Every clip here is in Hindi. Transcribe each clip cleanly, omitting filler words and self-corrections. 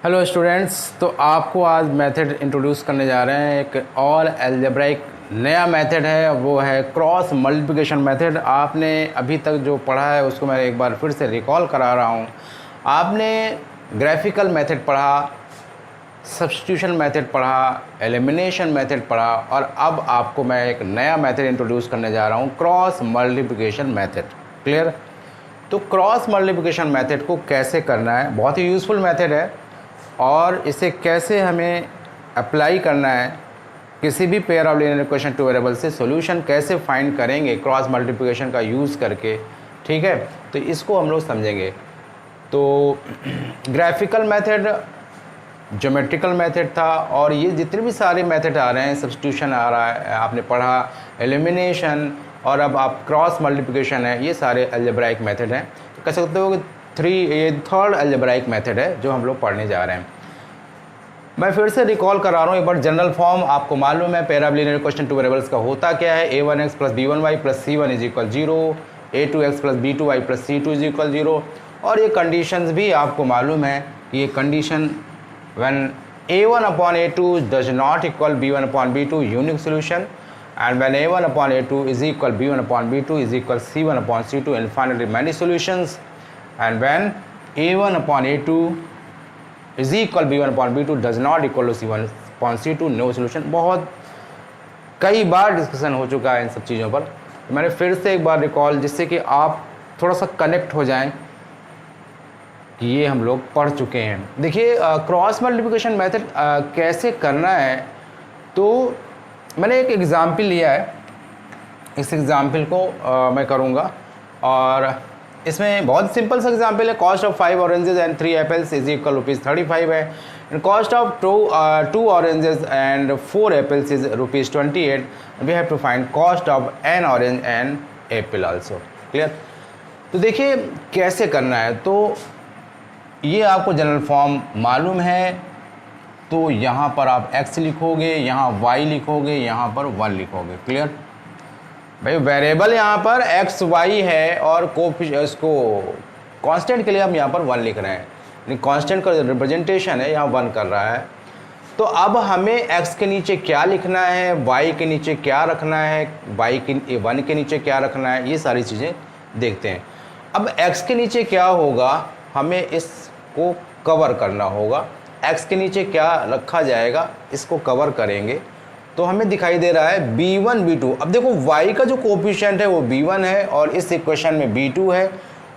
हेलो स्टूडेंट्स, तो आपको आज मेथड इंट्रोड्यूस करने जा रहे हैं। एक और अलजेब्राइक नया मेथड है, वो है क्रॉस मल्टीप्लिकेशन मेथड। आपने अभी तक जो पढ़ा है उसको मैं एक बार फिर से रिकॉल करा रहा हूँ। आपने ग्राफिकल मेथड पढ़ा, सब्स्टिट्यूशन मेथड पढ़ा, एलिमिनेशन मेथड पढ़ा, और अब आपको मैं एक नया मेथड इंट्रोड्यूस करने जा रहा हूँ, क्रॉस मल्टीप्लिकेशन मेथड। क्लियर? तो क्रॉस मल्टीप्लिकेशन मेथड को कैसे करना है, बहुत ही यूज़फुल मेथड है, और इसे कैसे हमें अप्लाई करना है, किसी भी pair of linear equation two variable से सॉल्यूशन कैसे फाइंड करेंगे क्रॉस मल्टीप्लिकेशन का यूज़ करके। ठीक है, तो इसको हम लोग समझेंगे। तो ग्राफिकल मेथड, ज्योमेट्रिकल मेथड था, और ये जितने भी सारे मेथड आ रहे हैं, सब्स्टिट्यूशन आ रहा है, आपने पढ़ा, एलिमिनेशन, और अब आप क्रॉस मल्टीप्लिकेशन है, ये सारे अलजेब्राइक मेथड हैं। तो कह सकते हो कि ये थर्ड अलजेब्राइक मेथड है जो हम लोग पढ़ने जा रहे हैं। मैं फिर से रिकॉल करा रहा हूँ एक बार। जनरल फॉर्म आपको मालूम है pair of linear equation two variables का होता क्या है। a1x plus b1y plus c1 is equal 0, a2x plus b2y plus c2 is equal 0। और ये कंडीशंस भी आपको मालूम है कि ये condition when a1 upon a2 does not equal b1 upon b2 unique solution, and when a1 upon a2 is equal b1 upon b2 is equal c1 upon c2 infinitely many solutions, and when a1 upon a2 is equal b1 upon b2 does not equal to c1 upon c2 no solution। बहुत कई बार डिस्कशन हो चुका है इन सब चीज़ों पर। तो मैंने फिर से एक बार रिकॉल, जिससे कि आप थोड़ा सा कनेक्ट हो जाएं कि ये हम लोग पढ़ चुके हैं। देखिए क्रॉस मल्टीप्लिकेशन मेथड कैसे करना है, तो मैंने एक एग्ज़ाम्पल लिया है, इस एग्ज़ाम्पल को मैं करूँगा, और इसमें बहुत सिंपल सा एग्ज़ाम्पल है। Cost of 5 oranges and 3 apples is equal ₹35 है, and cost of 2 oranges and 4 apples is ₹28। We have to find cost of n orange and apple also. Clear? तो देखिए कैसे करना है। तो ये आपको जनरल फॉर्म मालूम है, तो यहाँ पर आप x लिखोगे, यहाँ y लिखोगे, यहाँ पर 1 लिखोगे। क्लियर भाई? वेरिएबल यहाँ पर x y है, और इसको कांस्टेंट के लिए हम यहाँ पर 1 लिख रहे हैं। कांस्टेंट का रिप्रेजेंटेशन है, यहाँ 1 कर रहा है। तो अब हमें x के नीचे क्या लिखना है, y के नीचे क्या रखना है, y1 के नीचे क्या रखना है, ये सारी चीज़ें देखते हैं। अब x के नीचे क्या होगा, हमें इसको कवर करना होगा। x के नीचे क्या रखा जाएगा, इसको कवर करेंगे, तो हमें दिखाई दे रहा है b1 b2। अब देखो y का जो कोफिशिएंट है वो b1 है, और इस इक्वेशन में b2 है,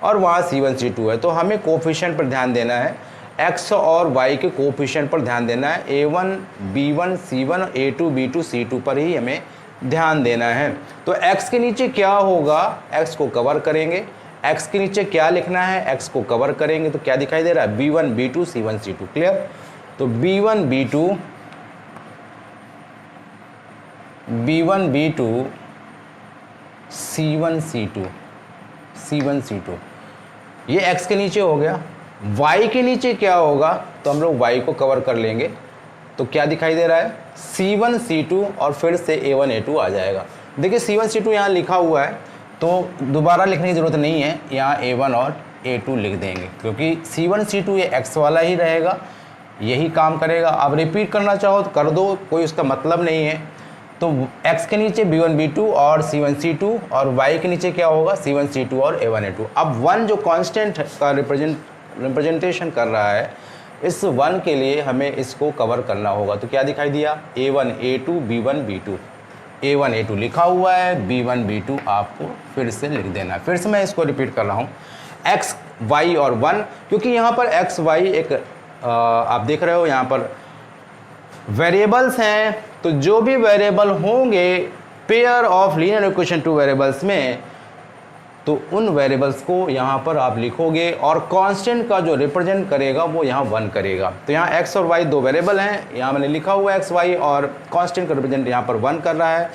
और वहाँ c1 c2 है। तो हमें कोफिशिएंट पर ध्यान देना है, x और y के कोफिशिएंट पर ध्यान देना है। a1 b1 c1 a2 b2 c2 पर ही हमें ध्यान देना है। तो x के नीचे क्या होगा, x को कवर करेंगे। x के नीचे क्या लिखना है, x को कवर करेंगे, तो क्या दिखाई दे रहा है, b1 b2 c1 c2। Clear? तो b1 b2 c1 c2 ये x के नीचे हो गया। y के नीचे क्या होगा, तो हम लोग y को कवर कर लेंगे, तो क्या दिखाई दे रहा है, c1 c2, और फिर से a1 a2 आ जाएगा। देखिए c1 c2 यहाँ लिखा हुआ है, तो दोबारा लिखने की ज़रूरत नहीं है, यहाँ a1 और a2 लिख देंगे, क्योंकि c1 c2 ये x वाला ही रहेगा, यही काम करेगा। आप रिपीट करना चाहो तो कर दो, कोई उसका मतलब नहीं है। तो x के नीचे b1 b2 और c1 c2, और y के नीचे क्या होगा, c1 c2 और a1 a2। अब 1 जो कांस्टेंट का रिप्रेजेंटेशन कर रहा है, इस 1 के लिए हमें इसको कवर करना होगा। तो क्या दिखाई दिया, a1 a2 b1 b2, a1 a2 लिखा हुआ है, b1 b2 आपको फिर से लिख देना है। फिर से मैं इसको रिपीट कर रहा हूँ, x y और 1, क्योंकि यहाँ पर x y एक आप देख रहे हो यहाँ पर वेरिएबल्स हैं। तो जो भी वेरिएबल होंगे pair of linear equation two variables में, तो उन वेरिएबल्स को यहाँ पर आप लिखोगे, और कांस्टेंट का जो रिप्रेजेंट करेगा वो यहाँ 1 करेगा। तो यहाँ x और y दो वेरिएबल हैं, यहाँ मैंने लिखा हुआ है x y, और कांस्टेंट का रिप्रेजेंट यहाँ पर 1 कर रहा है।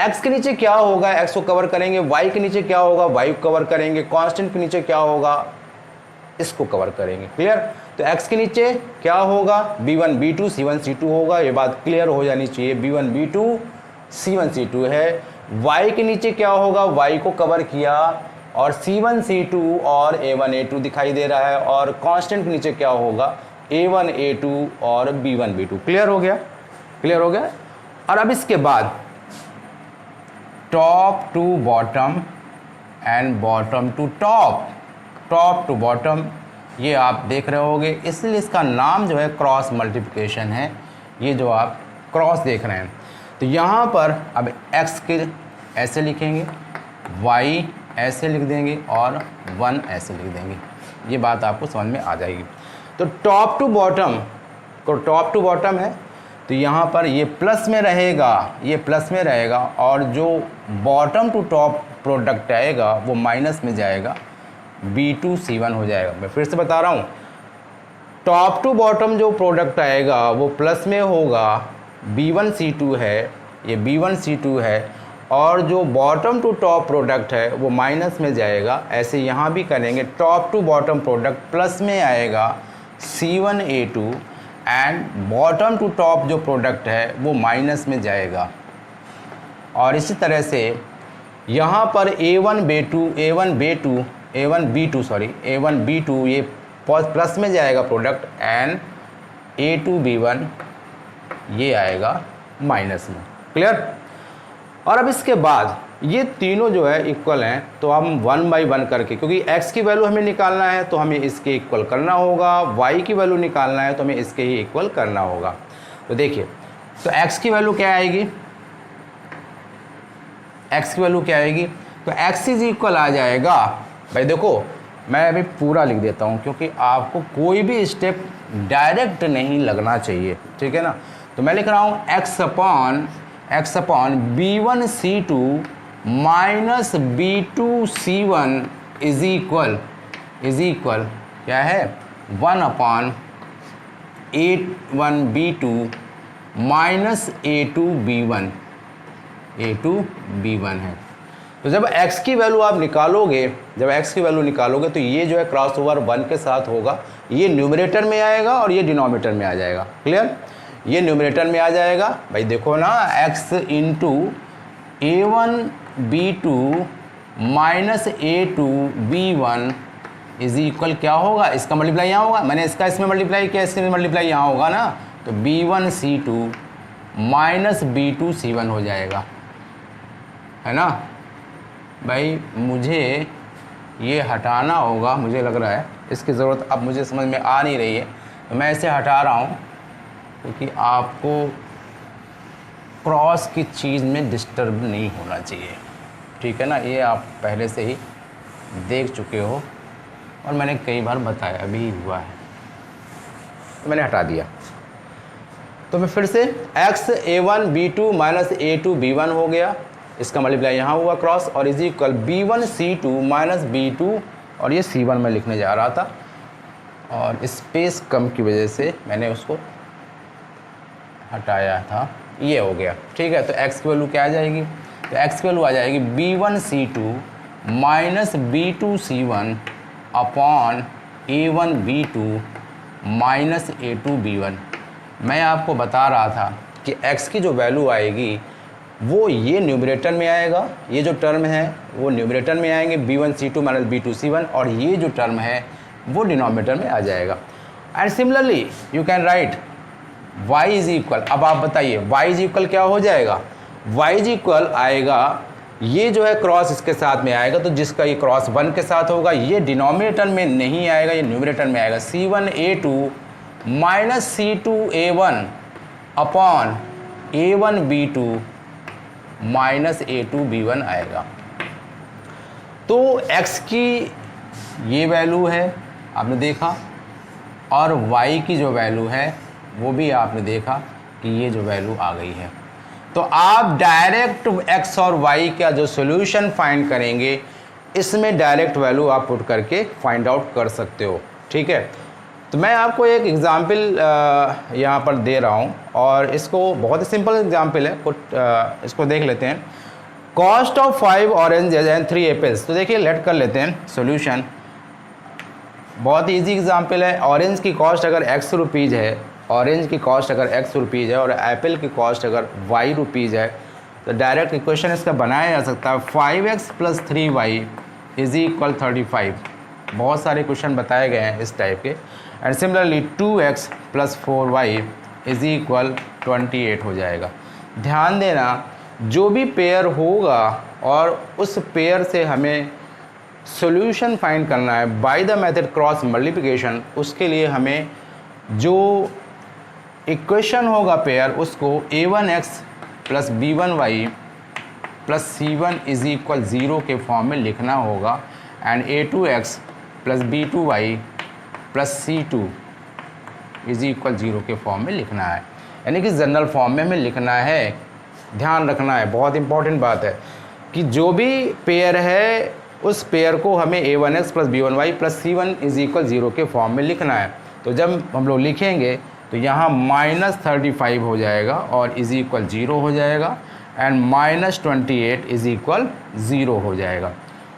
x के नीचे क्या होगा, x को कवर करेंगे, y के नीचे क्या होगा, y को कवर करेंगे, कांस्टेंट के नीचे क्या होगा, इसको कवर करेंगे। क्लियर? तो x के नीचे क्या होगा, b1 b2 c1 c2 होगा। ये बात क्लियर हो जानी चाहिए, b1 b2 c1 c2 है। y के नीचे क्या होगा, y को कवर किया, और c1 c2 और a1 a2 दिखाई दे रहा है, और कांस्टेंट के नीचे क्या होगा, A1 A2 और B1 B2। क्लियर हो गया? क्लियर हो गया। और अब इसके बाद top to bottom and bottom to top, top to bottom, ये आप देख रहे होगे, इसलिए इसका नाम जो है क्रॉस मल्टीप्लिकेशन है। ये जो आप क्रॉस देख रहे हैं, तो यहाँ पर अब x के ऐसे लिखेंगे, y ऐसे लिख देंगे और 1 ऐसे लिख देंगे। ये बात आपको समझ में आ जाएगी। तो टॉप टू बॉटम, तो टॉप टू बॉटम है, तो यहाँ पर ये प्लस में रहेगा, ये प्लस में रहेगा, और जो बॉटम टू टॉप प्रोडक्ट आएगा वो माइनस में जाएगा, B2C1 हो जाएगा। मैं फिर से बता रहा हूँ, टॉप टू बॉटम जो प्रोडक्ट आएगा वो प्लस में होगा, B1C2 है, ये B1C2 है, और जो बॉटम टू टॉप प्रोडक्ट है वो माइनस में जाएगा। ऐसे यहाँ भी करेंगे, top to bottom product plus में आएगा C1A2, and bottom to top जो प्रोडक्ट है वो माइनस में जाएगा। और इसी तरह से यहाँ पर A1B2 ये प्लस में जाएगा प्रोडक्ट, एंड A2B1 ये आएगा माइनस में। क्लियर? और अब इसके बाद ये तीनों जो है इक्वल हैं, तो हम 1 बाई 1 करके, क्योंकि x की वैल्यू हमें निकालना है तो हमें इसके इक्वल करना होगा, y की वैल्यू निकालना है तो हमें इसके ही इक्वल करना होगा। तो देखिए, तो x की वैल्यू क्या आएगी, x की वैल्यू क्या आएगी, तो x इज इक्वल आ जाएगा, भाई देखो मैं अभी पूरा लिख देता हूँ क्योंकि आपको कोई भी स्टेप डायरेक्ट नहीं लगना चाहिए, ठीक है ना। तो मैं लिख रहा हूँ x upon B1C2 minus B2C1 is equal क्या है, 1 अपॉन A1B2 माइनस A2B1 है। तो जब x की वैल्यू आप निकालोगे, तो ये जो है क्रॉस ओवर 1 के साथ होगा, ये न्यूमरेटर में आएगा और ये डिनोमिनेटर में आ जाएगा। क्लियर? ये न्यूमरेटर में आ जाएगा, भाई देखो ना, x into A1B2 minus A2B1 is equal क्या होगा, इसका मल्टीप्लाई यहाँ होगा, मैंने इसका इसमें मल्टीप्लाई किया, इसमें मल्टीप्लाई यहाँ होगा ना, तो B1C2 माइनस B2C1 हो जाएगा, है ना। भाई मुझे ये हटाना होगा, मुझे लग रहा है इसकी ज़रूरत अब मुझे समझ में आ नहीं रही है, तो मैं इसे हटा रहा हूँ क्योंकि आपको क्रॉस की चीज़ में डिस्टर्ब नहीं होना चाहिए, ठीक है ना। ये आप पहले से ही देख चुके हो और मैंने कई बार बताया भी हुआ है, तो मैंने हटा दिया। तो मैं फिर से x A1B2 माइनस A2B1 हो गया, इसका मल्टीप्लाई यहाँ हुआ क्रॉस, और is equal B1C2 minus B2, और ये C1 में लिखने जा रहा था और स्पेस कम की वजह से मैंने उसको हटाया था, ये हो गया, ठीक है। तो x की वैल्यू क्या आ जाएगी, तो x की वैल्यू आ जाएगी B1C2 minus B2C1 upon A1B2 minus A2B1। मैं आपको बता रहा था कि x की जो वैल्यू आएगी वो ये न्यूमरेटर में आएगा, ये जो टर्म है वो न्यूमरेटर में आएंगे B1C2 माइनस B2C1, और ये जो टर्म है वो डिनोमिनेटर में आ जाएगा। And similarly you can write y is equal, अब आप बताइए y इज इक्वल क्या हो जाएगा, y इज इक्वल आएगा, ये जो है क्रॉस इसके साथ में आएगा, तो जिसका ये क्रॉस 1 के साथ होगा ये डिनोमिनेटर में नहीं आएगा, ये न्यूमरेटर में आएगा, C1A2 minus C2A1 upon A1B2 minus A2B1 आएगा। तो x की ये वैल्यू है आपने देखा, और y की जो वैल्यू है वो भी आपने देखा कि ये जो वैल्यू आ गई है। तो आप डायरेक्ट x और y का जो सॉल्यूशन फाइंड करेंगे, इसमें डायरेक्ट वैल्यू आप पुट करके फाइंड आउट कर सकते हो, ठीक है। तो मैं आपको एक एग्ज़ाम्पल यहाँ पर दे रहा हूँ, और इसको बहुत ही सिंपल एग्जाम्पल है, इसको देख लेते हैं। Cost of 5 oranges and 3 apples. तो देखिए लेट कर लेते हैं सॉल्यूशन, बहुत ही ईजी एग्जाम्पल है। ऑरेंज की कॉस्ट अगर x रुपीज़ है, ऑरेंज की कॉस्ट अगर x रुपीज़ है और एप्पल की कॉस्ट अगर y रुपीज़ है, तो डायरेक्ट इक्वेशन इसका बनाया जा सकता है 5x plus 3y is equal 35। बहुत सारे क्वेश्चन बताए गए हैं इस टाइप के। एंड सिमिलरली 2x + 4y = 28 हो जाएगा। ध्यान देना, जो भी पेयर होगा और उस पेयर से हमें सॉल्यूशन फाइंड करना है by the method cross multiplication, उसके लिए हमें जो इक्वेशन होगा पेयर उसको a1x + b1y + c1 = 0 के फॉर्म में लिखना होगा एंड a2x + b2y + c2 = 0 के फॉर्म में लिखना है, यानी कि जनरल फॉर्म में हमें लिखना है। ध्यान रखना है, बहुत इंपॉर्टेंट बात है कि जो भी पेयर है उस पेयर को हमें a1x + b1y + c1 = 0 के फॉर्म में लिखना है। तो जब हम लोग लिखेंगे तो यहाँ -35 हो जाएगा और = 0 हो जाएगा एंड -28 = 0 हो जाएगा।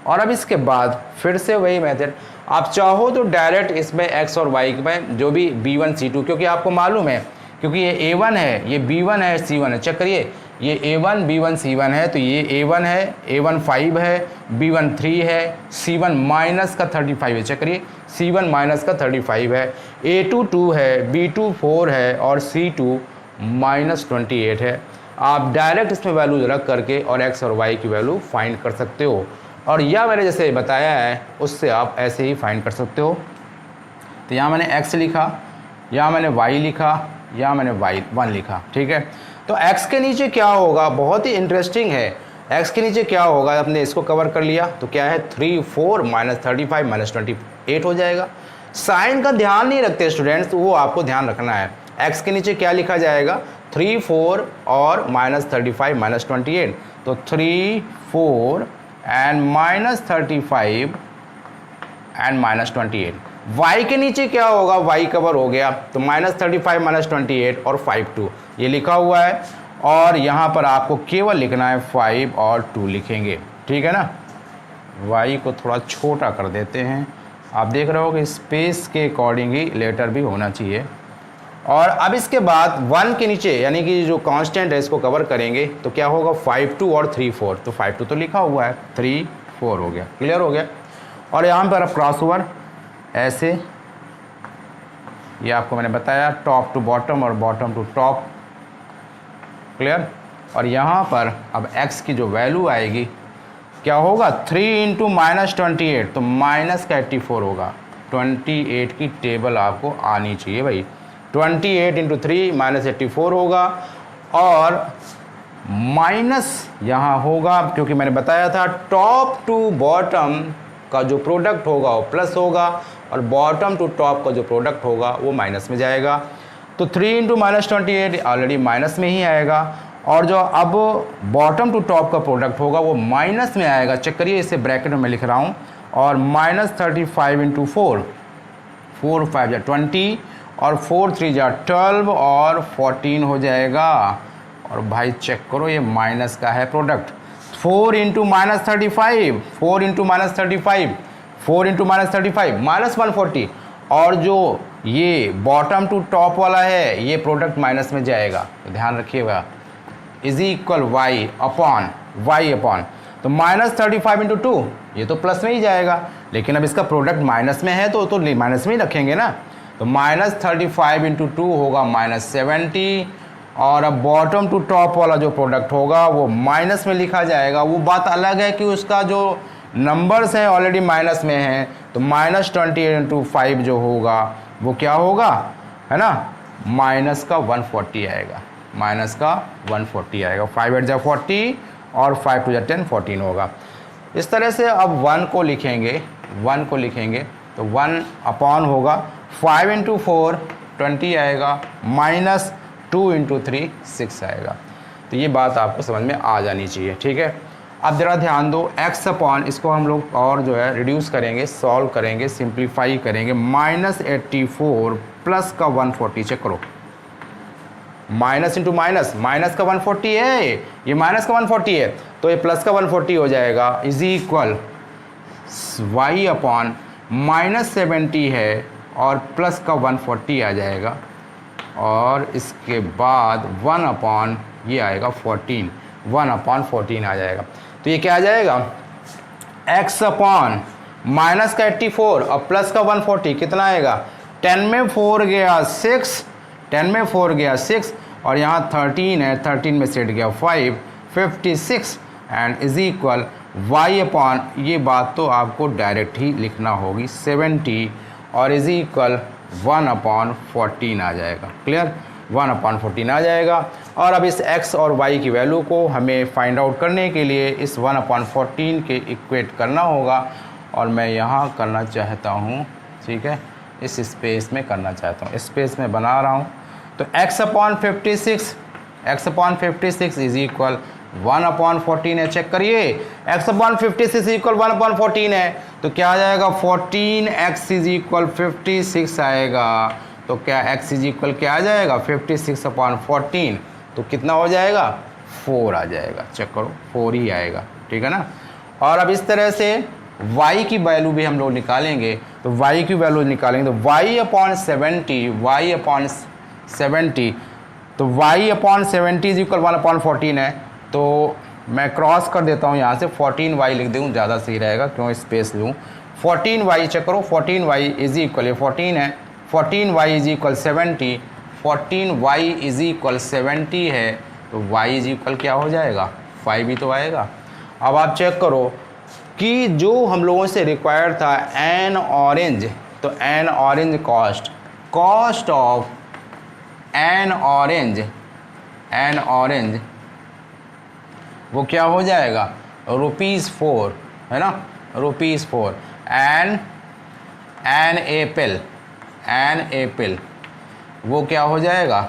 और अब इसके बाद फिर से वही मेथड, आप चाहो तो डायरेक्ट इसमें x और y में जो भी b1 c2, क्योंकि आपको मालूम है क्योंकि ये a1 है, ये b1 है, c1 है। चेक करिए, ये a1 b1 c1 है, तो ये a1 है, a1 5 है, b1 3 है, c1 -35 है। चेक करिए, c1 -35 है, a2 2 है, b2 4 है और c2 -28 है। आप डायरेक्ट इसमें वैल्यूज रख करके और x और y की वैल्यू फाइंड कर सकते हो, और या मैंने जैसे बताया है उससे आप ऐसे ही फाइंड कर सकते हो। तो यहाँ मैंने x लिखा, यहाँ मैंने y लिखा, यहाँ मैंने y1 लिखा। ठीक है, तो x के नीचे क्या होगा, बहुत ही इंटरेस्टिंग है। x के नीचे क्या होगा, आपने इसको कवर कर लिया तो क्या है 3 4 -35 -28 हो जाएगा। साइन का ध्यान नहीं रखते स्टूडेंट्स, वो आपको ध्यान रखना है। x के नीचे क्या लिखा जाएगा, 3 4 और -35 -28, तो 3 4 एंड -35 एंड -28। y के नीचे क्या होगा, y कवर हो गया तो -35 -28 और 5 2 ये लिखा हुआ है, और यहाँ पर आपको केवल लिखना है 5 और 2 लिखेंगे। ठीक है ना, y को थोड़ा छोटा कर देते हैं। आप देख रहे हो कि स्पेस के अकॉर्डिंग ही लेटर भी होना चाहिए। और अब इसके बाद 1 के नीचे यानी कि जो कांस्टेंट है इसको कवर करेंगे तो क्या होगा 5 2 और 3 4, तो 5 2 तो लिखा हुआ है, 3 4 हो गया, क्लियर हो गया। और यहाँ पर अब क्रॉस ओवर ऐसे, ये आपको मैंने बताया टॉप टू बॉटम और बॉटम टू टॉप, क्लियर। और यहाँ पर अब x की जो वैल्यू आएगी क्या होगा, 3 × -28 तो -84 होगा। 28 की टेबल आपको आनी चाहिए भाई, 28 × 3 -84 होगा, और माइनस यहाँ होगा क्योंकि मैंने बताया था टॉप टू बॉटम का जो प्रोडक्ट होगा वो प्लस होगा और बॉटम टू टॉप का जो प्रोडक्ट होगा वो माइनस में जाएगा। तो 3 × -28 ऑलरेडी माइनस में ही आएगा, और जो अब बॉटम टू टॉप का प्रोडक्ट होगा वो माइनस में आएगा। चेक करिए, इसे ब्रैकेट में लिख रहा हूँ, और -35 × 4, 4 5 जा 20 और 4 3 जा 12 और 14 हो जाएगा। और भाई चेक करो, ये माइनस का है प्रोडक्ट। 4 × -35, 4 × -35, 4 × -35 -140, और जो ये बॉटम टू टॉप वाला है ये प्रोडक्ट माइनस में जाएगा, तो ध्यान रखिएगा, = y अपॉन तो -35 × 2 ये तो प्लस में ही जाएगा, लेकिन अब इसका प्रोडक्ट माइनस में है तो माइनस में ही रखेंगे ना। तो -35 × 2 होगा -70, और अब बॉटम टू टॉप वाला जो प्रोडक्ट होगा वो माइनस में लिखा जाएगा। वो बात अलग है कि उसका जो नंबर्स हैं ऑलरेडी माइनस में हैं, तो -28 × 5 जो होगा वो क्या होगा, है ना, माइनस का 140 आएगा, माइनस का 140 आएगा। 5 8 जा 40 और 5 2 जा 10, 14 होगा। इस तरह से अब 1 को लिखेंगे, 1 को लिखेंगे तो 1 अपॉन होगा 5 × 4 20 आएगा, -2 × 3 6 आएगा। तो ये बात आपको समझ में आ जानी चाहिए। ठीक है, अब ज़रा ध्यान दो, x अपॉन इसको हम लोग और जो है रिड्यूस करेंगे, सॉल्व करेंगे, सिंप्लीफाई करेंगे। -84 प्लस का 140, चेक करो, माइनस इंटू माइनस, माइनस का 140 है, ये माइनस का 140 है, तो ये प्लस का 140 हो जाएगा, = y अपॉन -70 है और प्लस का 140 आ जाएगा, और इसके बाद 1 अपॉन ये आएगा 14, 1 अपॉन 14 आ जाएगा। तो ये क्या आ जाएगा, x अपॉन माइनस का 84 और प्लस का 140 कितना आएगा? 10 में 4 गया 6, 10 में 4 गया 6 और यहाँ 13 है, 13 में सेट गया 5, 56 and is equal y upon, ये बात तो आपको डायरेक्ट ही लिखना होगी, 70 और इज इक्वल 1/14 आ जाएगा। क्लियर? 1/14 आ जाएगा। और अब इस x और y की वैल्यू को हमें फाइंड आउट करने के लिए इस 1/14 के इक्वेट करना होगा और मैं यहाँ करना चाहता हूँ, ठीक है, इस स्पेस में करना चाहता हूँ, स्पेस में बना रहा हूँ। तो x/56 इज इक्वल 1/14 है। चेक करिए, x/56 इक्वल 1/14 है तो क्या आ जाएगा? 14x इज इक्वल 56 आएगा। तो क्या x इज इक्वल क्या आ जाएगा? 56/14। तो कितना हो जाएगा? 4 आ जाएगा। चेक करो, 4 ही आएगा, ठीक है ना। और अब इस तरह से y की वैल्यू भी हम लोग निकालेंगे। तो y की वैल्यू निकालेंगे तो y/70 तो y/70 इज इक्वल 1/14 है। तो मैं क्रॉस कर देता हूँ यहाँ से, 14y लिख दूँ, ज़्यादा सही रहेगा, क्यों स्पेस लूँ। 14y, चेक करो, 14y इज इक्वल, ये 14 है, 14y is equal 70, 14y is equal 70 है तो y इज इक्वल क्या हो जाएगा? 5 ही तो आएगा। अब आप चेक करो कि जो हम लोगों से रिक्वायर्ड था एन ऑरेंज, तो N orange cost of N orange वो क्या हो जाएगा? ₹4, है ना, ₹4 एन एप्पल वो क्या हो जाएगा?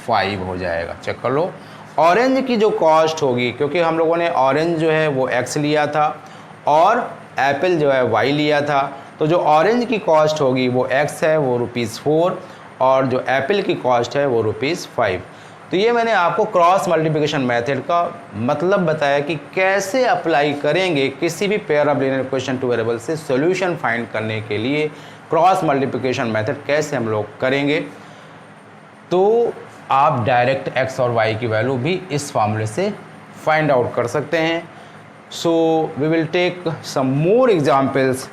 ₹5 हो जाएगा। चेक कर लो, ऑरेंज की जो कॉस्ट होगी, क्योंकि हम लोगों ने ऑरेंज जो है वो x लिया था और एप्पल जो है y लिया था, तो जो ऑरेंज की कॉस्ट होगी वो x है, वो ₹4 और जो एप्पल की कॉस्ट है वो ₹5। तो ये मैंने आपको क्रॉस मल्टीप्लिकेशन मेथड का मतलब बताया कि कैसे अप्लाई करेंगे किसी भी pair of linear equation two variable से सॉल्यूशन फाइंड करने के लिए क्रॉस मल्टीप्लिकेशन मेथड कैसे हम लोग करेंगे। तो आप डायरेक्ट x और y की वैल्यू भी इस फार्मूले से फाइंड आउट कर सकते हैं। So we will take some more examples,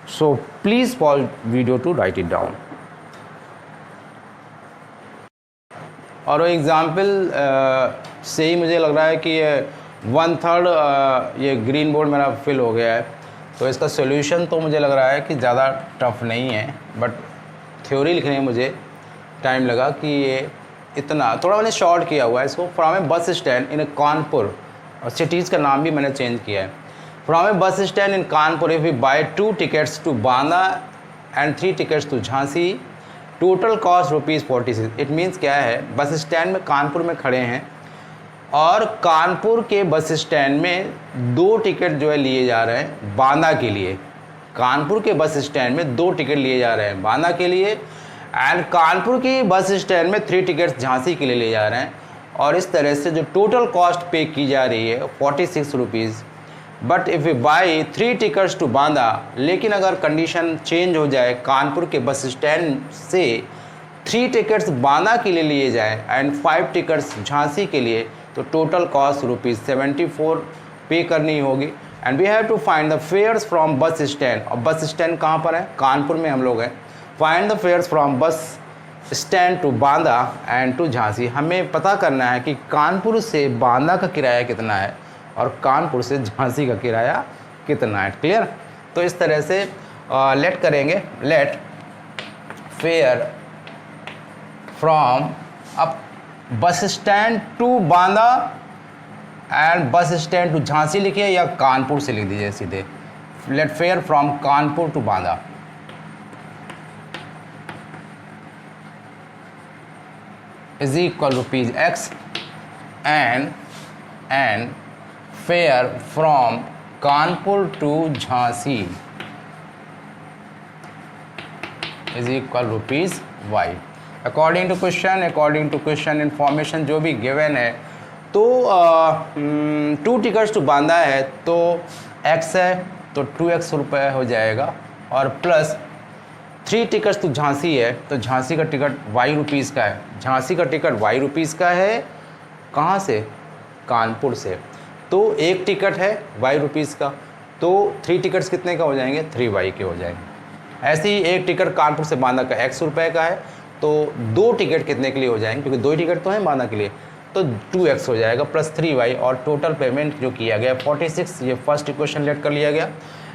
so please pause video to write it down. और वो एग्ज़ाम्पल से ही मुझे लग रहा है कि ये 1/3 ये ग्रीन बोर्ड मेरा फिल हो गया है, तो इसका सॉल्यूशन तो मुझे लग रहा है कि ज़्यादा टफ नहीं है, बट थ्योरी लिखने में मुझे टाइम लगा कि ये इतना थोड़ा मैंने शॉर्ट किया हुआ है इसको। From a bus stand in Kanpur, और सिटीज़ का नाम भी मैंने चेंज किया है। From a bus stand in Kanpur if we buy 2 tickets to Banda and 3 tickets to Jhansi, total cost ₹46। It means क्या है, बस स्टैंड में कानपुर में खड़े हैं और कानपुर के बस स्टैंड में 2 टिकट जो है लिए जा रहे हैं बांदा के लिए। कानपुर के बस स्टैंड में 2 टिकट लिए जा रहे हैं बांदा के लिए एंड कानपुर की बस स्टैंड में 3 टिकट्स झांसी के लिए ले जा रहे हैं। और इस तरह से जो टोटल कॉस्ट पे की जा रही है ₹46। But if you buy 3 tickets to Banda, लेकिन अगर कंडीशन चेंज हो जाए, कानपुर के बस स्टैंड से 3 tickets बांदा के लिए लिए जाए एंड 5 tickets झांसी के लिए, तो टोटल कॉस्ट ₹74 पे करनी होगी। And we have to find the fares from bus stand. और बस स्टैंड कहाँ पर है? कानपुर में हम लोग हैं। Find the fares from bus stand to Banda and to Jhansi. हमें पता करना है कि कानपुर से बांदा का किराया कितना है और कानपुर से झांसी का किराया कितना है। क्लियर? तो इस तरह से लेट करेंगे, लेट फेयर फ्रॉम अब bus stand to Banda and bus stand to Jhansi लिखिए या कानपुर से लिख दीजिए सीधे। Let fare from Kanpur to Banda is equal ₹X and fare from Kanpur to Jhansi is equal ₹Y। According to question information जो भी गिवन है, तो 2 tickets टू बांदा है तो x है तो 2x रुपये हो जाएगा, और प्लस 3 tickets टू झांसी है तो झांसी का टिकट ₹Y का है। झांसी का टिकट ₹Y का है, कहाँ से? कानपुर से। तो 1 टिकट है ₹Y का तो 3 टिकट्स कितने का हो जाएंगे, 3y के हो जाएंगे। ऐसे ही एक टिकट कानपुर से बांदा का x रुपये का है, तो 2 टिकट कितने के लिए हो जाएंगे, क्योंकि 2 टिकट तो हैं बांदा के लिए, तो 2x हो जाएगा प्लस 3y, और टोटल पेमेंट जो किया गया 46, ये फर्स्ट इक्वेशन लेट कर लिया गया।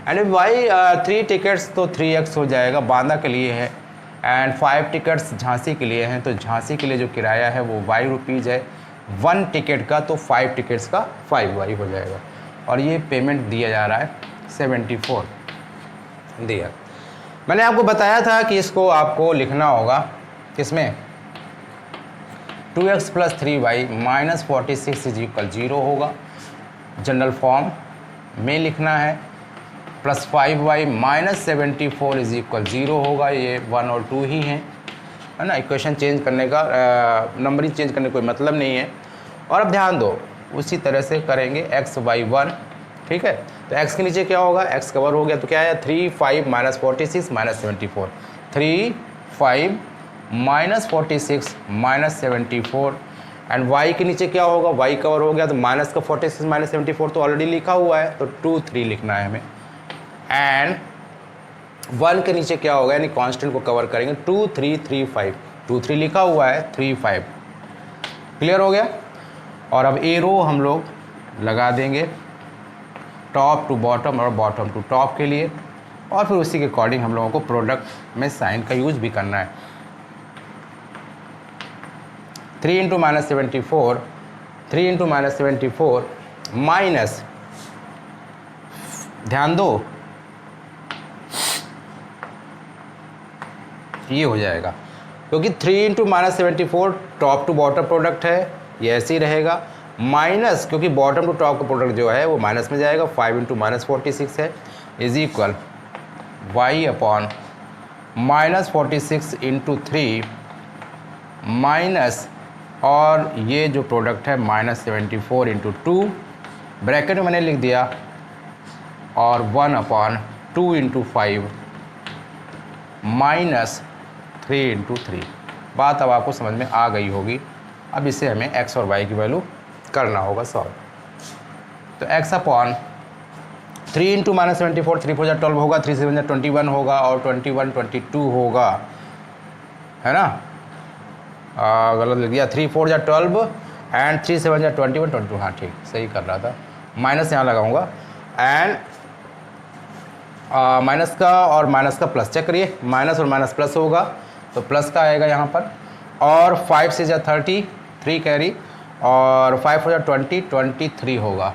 एंड वाई 3 टिकट्स तो 3x हो जाएगा, बांदा के लिए है, एंड 5 टिकट्स झांसी के लिए हैं, तो झांसी के लिए जो किराया है वो y रुपीज़ है 1 टिकट का, तो 5 टिकट्स का 5y हो जाएगा। और ये पेमेंट दिया जा रहा है 74 दिया। मैंने आपको बताया था कि इसको आपको लिखना होगा किसमें, 2x plus 3y minus 46 is equal 0 होगा, जनरल फॉर्म में लिखना है, plus 5y minus 74 is equal 0 होगा, ये 1 और 2 ही हैं, है ना। इक्वेशन चेंज करने का नंबरिंग चेंज करने का कोई मतलब नहीं है। और अब ध्यान दो, उसी तरह से करेंगे x बाई 1, ठीक है। तो x के नीचे क्या होगा, x कवर हो गया, तो क्या है 3 5 minus 46 minus 74, 3 5 minus 46 minus 74, and y के नीचे क्या होगा, y कवर हो गया, तो माइनस का 46 माइनस 74 तो ऑलरेडी लिखा हुआ है, तो 2 3 लिखना है हमें। एंड 1 के नीचे क्या होगा, यानी कांस्टेंट को कवर करेंगे, 2 3 3 5, 2 3 लिखा हुआ है, 3 5, क्लियर हो गया। और अब एरो हम लोग लगा देंगे टॉप टू बॉटम और बॉटम टू टॉप के लिए, और फिर उसी के अकॉर्डिंग हम लोगों को प्रोडक्ट में साइन का यूज़ भी करना है। 3 into minus 74, 3 into minus 74 minus, ध्यान दो ये हो जाएगा, क्योंकि 3 into minus 74 top to bottom product है, ये ऐसे ही रहेगा, माइनस क्योंकि बॉटम टू टॉप का प्रोडक्ट जो है वो माइनस में जाएगा, 5 इंटू माइनस 46 है, is equal y upon minus 46 into 3 minus, और ये जो प्रोडक्ट है माइनस 74 इंटू 2, ब्रैकेट में मैंने लिख दिया, और 1 अपॉन 2 इंटू 5 माइनस 3 इंटू 3। बात अब आपको समझ में आ गई होगी। अब इसे हमें x और y की वैल्यू करना होगा सॉल्व। तो x अपॉन 3 इंटू माइनस 74, 3 4 12 होगा, 3 7 21 होगा, और 21 22 होगा, है ना। गलत लिख दिया, 3 4 12 एंड 3 7 21 22, हाँ ठीक सही कर रहा था, माइनस यहाँ लगाऊंगा, एंड माइनस का और माइनस का प्लस, चेक करिए, माइनस और माइनस प्लस होगा, तो प्लस का आएगा यहाँ पर, और 5 से 30, 3 कैरी, और 5 हो 20 23 होगा,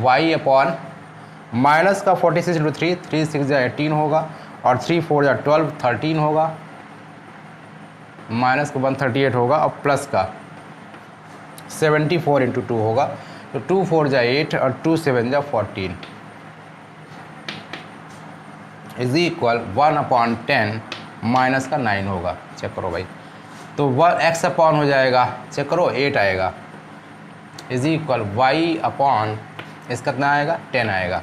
y अपॉन माइनस का 46 इंटू 3, 3 6 18 होगा, और 3 4 12 13 होगा, माइनस का 138 होगा, और प्लस का 74 इंटू 2 होगा, तो 2 4 8 और 2 7 14 इज इक्वल 1 अपॉन 10 माइनस का 9 होगा, चेक करो भाई, तो 1 x अपॉन हो जाएगा, चेक करो 8 आएगा, इज इक्वल y अपॉन इसका कितना आएगा, 10 आएगा।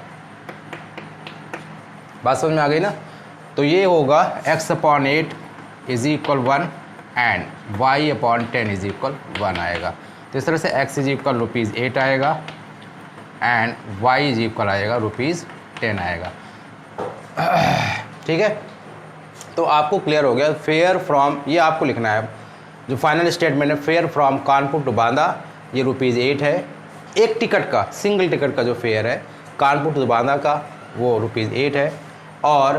बात समझ में आ गई ना। तो ये होगा x upon 8 is equal 1 and y upon 10 is equal 1 आएगा। तो इस तरह से x इज इक्वल ₹8 आएगा एंड y इज इक्वल आएगा ₹10 आएगा, ठीक है। तो आपको क्लियर हो गया, फेयर फ्रॉम, ये आपको लिखना है जो फाइनल स्टेटमेंट है, fare from Kanpur to Banda, ये ₹8 है, एक टिकट का, सिंगल टिकट का जो फेयर है कानपुर टू बांदा का वो ₹8 है, और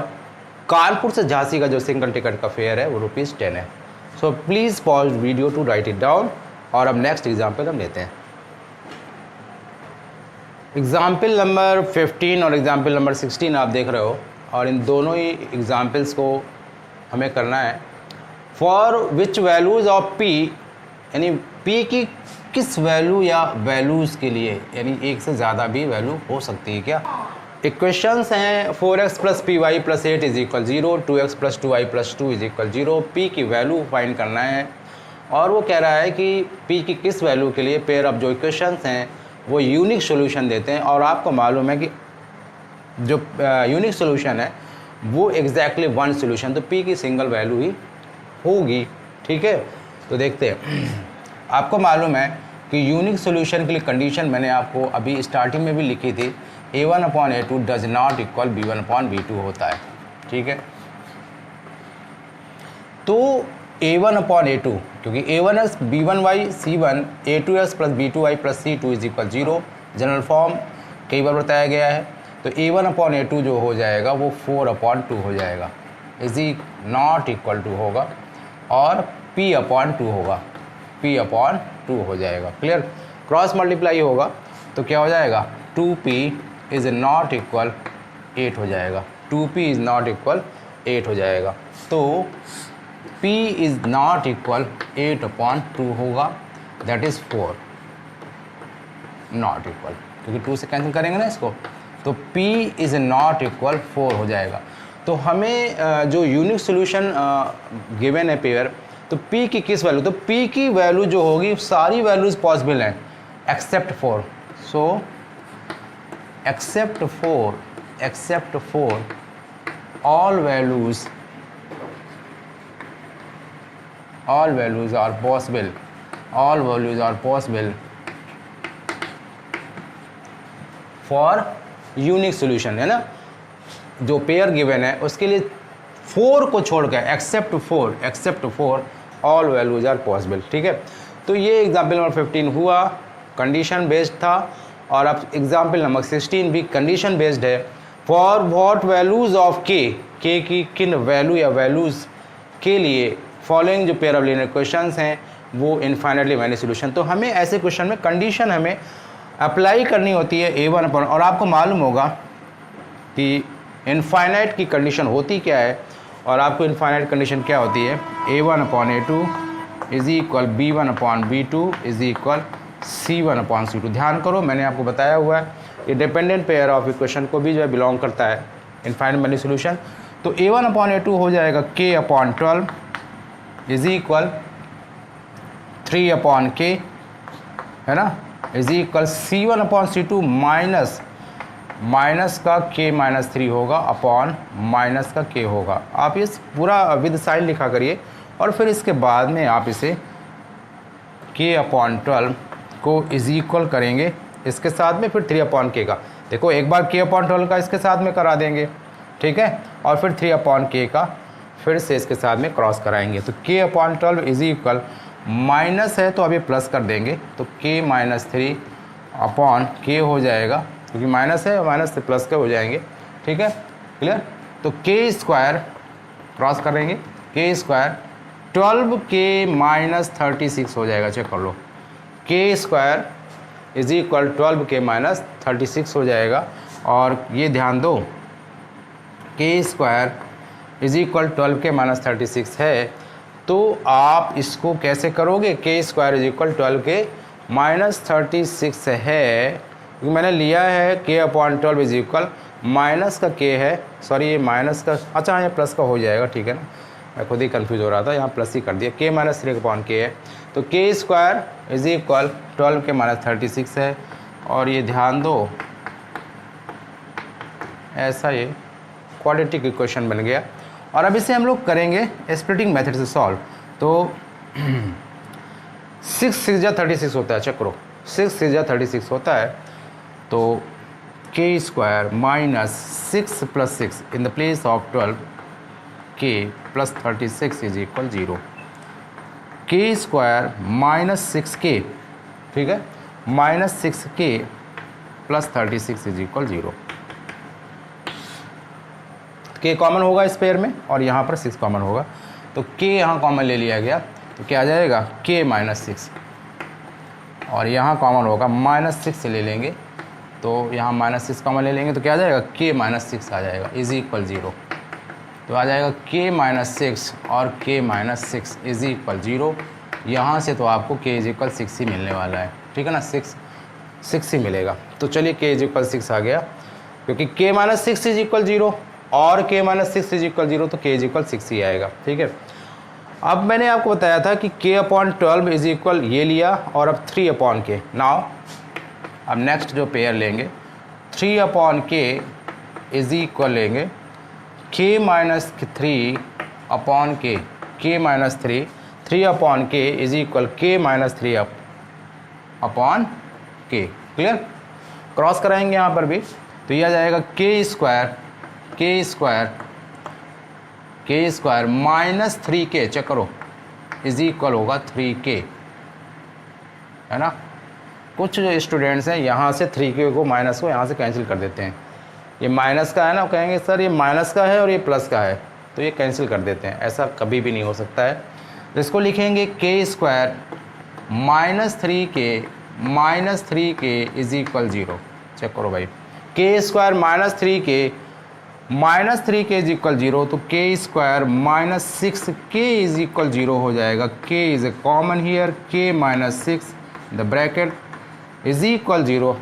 कानपुर से झांसी का जो सिंगल टिकट का फेयर है वो ₹10 है। So please pause video to write it down, और अब नेक्स्ट एग्जाम्पल हम लेते हैं। एग्जाम्पल नंबर 15 और एग्जाम्पल नंबर 16 आप देख रहे हो, और इन दोनों ही एग्जाम्पल्स को हमें करना है। For which values of p, यानी p की किस वैल्यू या वैल्यूज़ के लिए, यानी एक से ज़्यादा भी वैल्यू हो सकती है क्या। इक्वेशंस हैं 4x plus p y plus 8 is equal 0, 2x plus 2y plus 2 is equal 0, p की वैल्यू फाइंड करना है, और वो कह रहा है कि p की किस वैल्यू के लिए पेयर ऑफ जो इक्वेशंस हैं वो यूनिक सोल्यूशन देते हैं, और आपको मालूम है कि जो यूनिक सोल्यूशन है वो एग्जैक्टली वन सोल्यूशन, तो p की सिंगल वैल्यू ही होगी, ठीक है। तो देखते हैं, आपको मालूम है कि यूनिक सॉल्यूशन के लिए कंडीशन मैंने आपको अभी स्टार्टिंग में भी लिखी थी, A1/A2 does not equal B1/B2 होता है, ठीक है। तो A1/A2 क्योंकि A1x B1y C1 A2x plus B2y plus C2 is equal 0 general form कई बार बताया गया है। तो A1/A2 जो हो जाएगा वो 4/2 हो जाएगा, इज नॉट इक्वल टू होगा और P/2 होगा, P/2 हो जाएगा। क्लियर, क्रॉस मल्टीप्लाई होगा तो क्या हो जाएगा 2P इज़ नॉट इक्वल 8 हो जाएगा, 2P इज़ नॉट इक्वल 8 हो जाएगा। तो P इज़ नॉट इक्वल 8/2 होगा, दैट इज़ 4 नॉट इक्वल, क्योंकि 2 से कैंसिल करेंगे ना इसको, तो P इज़ नॉट इक्वल 4 हो जाएगा। तो हमें जो यूनिक सॉल्यूशन गिवन है पेयर, तो P की किस वैल्यू, तो P की वैल्यू जो होगी सारी वैल्यूज़ पॉसिबल हैं accept 4। So except 4 all values are possible, all values are possible for unique solution, है ना। जो पेयर गिवन है उसके लिए 4 को छोड़कर except 4 all values are possible, ठीक है। तो ये एग्जाम्पल नंबर 15 हुआ, कंडीशन बेस्ड था। और अब एग्जाम्पल नंबर 16 भी कंडीशन बेस्ड है। फॉर व्हाट वैल्यूज ऑफ के की किन वैल्यू या वैल्यूज़ के लिए फॉलोइंग जो पेयर ऑफ लीनियर क्वेश्चंस हैं वो इनफाइनाइटली मैनी सॉल्यूशन। तो हमें ऐसे क्वेश्चन में कंडीशन हमें अप्लाई करनी होती है A1 और आपको मालूम होगा कि इनफाइनाइट की कंडीशन होती क्या है, और आपको इनफाइनाइट कंडीशन क्या होती है, A1/A2 is equal B1/B2 is equal C1/C2। ध्यान करो, मैंने आपको बताया हुआ है ये डिपेंडेंट पेयर ऑफ इक्वेशन को भी जो है बिलोंग करता है इनफाइनाइट मैनी सॉल्यूशन। तो A1/A2 हो जाएगा K/12 इज इक्वल 3/K, है ना, इज इक्वल C1/C2 माइनस का K-3 होगा अपॉन माइनस का K होगा। आप ये पूरा विद साइन लिखा करिए और फिर इसके बाद में आप इसे K/12 को इज इक्वल करेंगे इसके साथ में, फिर 3/K का। देखो एक बार K/12 का इसके साथ में करा देंगे, ठीक है, और फिर 3/K का फिर से इसके साथ में क्रॉस कराएंगे। तो K/12 इज इक्वल माइनस है तो अभी प्लस कर देंगे, तो K-3/K हो जाएगा, क्योंकि माइनस है, माइनस से प्लस के हो जाएंगे, ठीक है, क्लियर। तो K² क्रॉस करेंगे, K² 12K-36 हो जाएगा, चेक कर लो, K² इज इक्वल 12K-36 हो जाएगा। और ये ध्यान दो K² इज इक्वल 12K-36 है, तो आप इसको कैसे करोगे, K² इज इक्वल 12K-36 है, क्योंकि मैंने लिया है K/12 इज इक्वल माइनस का K है, सॉरी ये माइनस का, अच्छा ये प्लस का हो जाएगा, ठीक है ना, मैं खुद ही कंफ्यूज हो रहा था, यहाँ प्लस ही कर दिया, K-3/K है। तो K² इज इक्वल 12K-36 है। और ये ध्यान दो ऐसा ये क्वाड्रेटिक इक्वेशन बन गया। और अब इसे हम लोग करेंगे स्प्लिटिंग मेथड से सॉल्व। तो 6 × 36 होता है, चेक करो, 6 × 36 होता है, तो K² minus 6 + 6 in the place of 12K + 36 is equal 0। K² minus 6K, ठीक है, minus 6K + 36 is equal 0। K common होगा इस पेयर में और यहाँ पर 6 कॉमन होगा, तो K यहाँ कॉमन ले लिया गया, तो क्या आ जाएगा K-6, और यहाँ कॉमन होगा -6 से ले लेंगे, तो यहाँ -6 कॉमन ले लेंगे, तो क्या आ जाएगा K-6 आ जाएगा इज इक्वल 0। तो आ जाएगा K-6 और K-6 इज इक्वल 0। यहाँ से तो आपको K इज इक्वल 6 ही मिलने वाला है, ठीक है ना, 6 ही मिलेगा। तो चलिए K इज इक्वल 6 आ गया, क्योंकि K-6 इज इक्वल 0 और K-6 इज इक्वल 0, तो K इज इक्वल 6 ही आएगा, ठीक है। अब मैंने आपको बताया था कि K/12 इज इक्वल ये लिया और अब 3/K। नाउ अब नेक्स्ट जो पेयर लेंगे 3/K इज इक्वल लेंगे K-3/K, K-3 3/K is equal K-3 upon के। क्लियर? क्रॉस कराएंगे यहाँ पर भी तो ये आ जाएगा के स्क्वायर माइनस 3k, चेक करो, इज इक्वल होगा 3k, है ना। कुछ जो स्टूडेंट्स हैं यहाँ से 3k को माइनस को यहाँ से कैंसिल कर देते हैं। ये माइनस का है ना, कहेंगे सर ये माइनस का है और ये प्लस का है, तो ये कैंसिल कर देते हैं। ऐसा कभी भी नहीं हो सकता है। तो इसको लिखेंगे k square minus 3k is equal 0। Check करो भाई, के square minus 3k is equal 0, तो के square minus 6k is equal 0 हो जाएगा। k is a common here, k minus 6 the bracket is equal 0।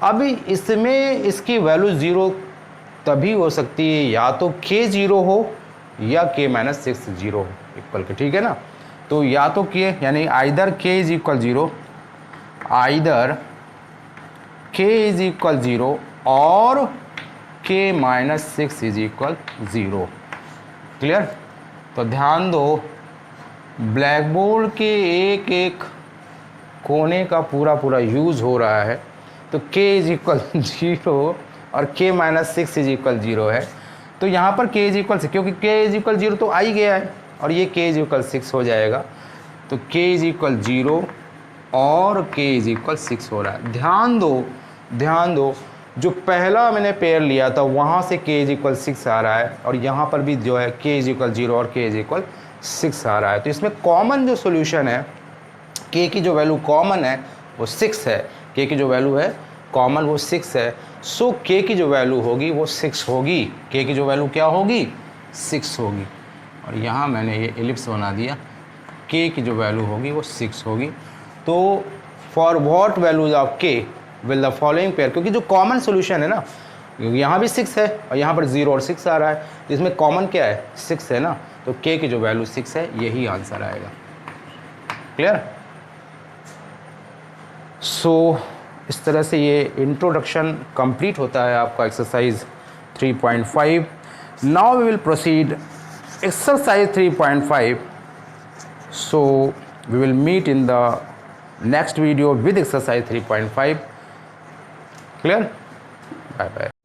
अभी इसमें इसकी वैल्यू 0 तभी हो सकती है या तो k 0 हो या k माइनस 6 0 हो इक्वल के, ठीक है ना। तो या तो k यानी either k is equal 0, either k is equal 0 और k minus 6 is equal 0। Clear? तो ध्यान दो, ब्लैक बोर्ड के एक एक कोने का पूरा यूज़ हो रहा है। तो k इज इक्वल 0 और k माइनस 6 इज इक्वल 0 है। तो यहाँ पर k इज इक्वल 6, क्योंकि k इज इक्वल 0 तो आ ही गया है और ये k इज इक्वल 6 हो जाएगा। तो k इज इक्वल 0 और k इज इक्वल 6 हो रहा है। ध्यान दो, जो पहला मैंने पेयर लिया था वहाँ से k इज इक्वल 6 आ रहा है और यहाँ पर भी जो है k इज इक्वल 0 और k इज इक्वल 6 आ रहा है। तो इसमें कॉमन जो सोल्यूशन है, k की जो वैल्यू कॉमन है वो 6 है, k की जो वैल्यू है कॉमन वो 6 है। सो k की जो वैल्यू होगी वो 6 होगी। k की जो वैल्यू क्या होगी? 6 होगी। और यहाँ मैंने ये एलिप्स बना दिया, k की जो वैल्यू होगी वो 6 होगी। तो for what values of k will the following pair, क्योंकि जो कॉमन सोल्यूशन है ना, यहाँ भी 6 है और यहाँ पर 0 और 6 आ रहा है, तो इसमें कॉमन क्या है? 6 है ना। तो k की जो वैल्यू 6 है, यही आंसर आएगा। क्लियर? सो इस तरह से ये इंट्रोडक्शन कंप्लीट होता है आपका exercise 3.5। Now we will proceed exercise 3.5। So we will meet in the next video with exercise 3.5। Clear? Bye bye.